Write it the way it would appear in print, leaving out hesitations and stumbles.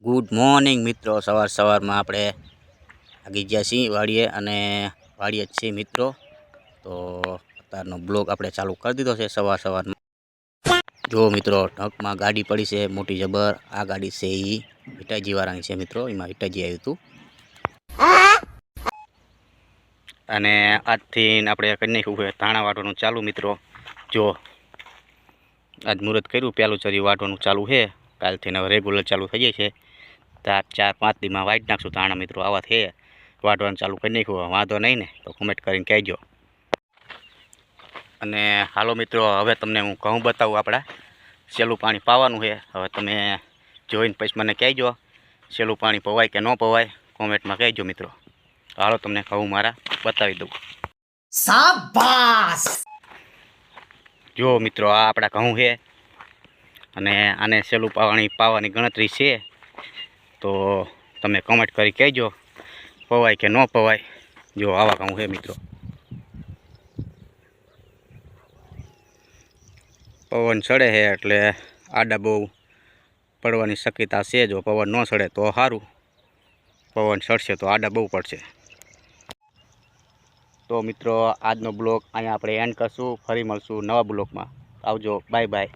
Good morning મિત્રો, સવારમાં આપણે આગી ગયા છીએ વાડીએ અને વાડીએ જ છીએ મિત્રો. તો અત્યારનો બ્લોગ આપણે ચાલુ કરી દીધો છે સવારમાં. જો મિત્રો, ઢંકમાં ગાડી પડી છે મોટી જબર. આ ગાડી છે એ હિટાજી વાળાની છે મિત્રો. એમાં હિટાજી આવ્યું હતું અને આજથી આપણે કરી નાખ્યું છે ધાણા વાટવાનું ચાલુ મિત્રો. જો આજ મુહૂર્ત કર્યું, પહેલું ચરી વાટવાનું ચાલુ છે. કાલથી હવે રેગ્યુલર ચાલુ થઈ જાય છે. 4-5 દીમાં વાઈટ નાખશું ધાણા મિત્રો. આવા છે વાટવાનું ચાલુ કરી નાખ્યું. વાંધો નહીં ને તો કોમેન્ટ કરીને કહેજો. અને હાલો મિત્રો, હવે તમને હું ઘઉં બતાવું. આપણા સહેલું પાણી પાવાનું છે. હવે તમે જોઈને પછી મને કહેજો સહેલું પાણી પવાય કે ન પવાય, કોમેન્ટમાં કહેજો મિત્રો. હાલો તમને ઘઉં મારા બતાવી દઉં. શાબાશ! જો મિત્રો, આ આપણા ઘઉં છે અને આને સહેલું પાણી પાવાની ગણતરી છે. તો તમે કમેન્ટ કરી કહેજો પવાય કે ન પવાય. જો આવા ઘઉં છે મિત્રો. પવન ચડે છે એટલે આડા બહુ પડવાની શક્યતા છે. જો પવન ન ચડે તો સારું, પવન ચડશે તો આડા બહુ પડશે. તો મિત્રો, આજનો બ્લોગ અહીંયા આપણે એન્ડ કરશું. ફરી મળશું નવા બ્લોગમાં. આવજો, બાય બાય.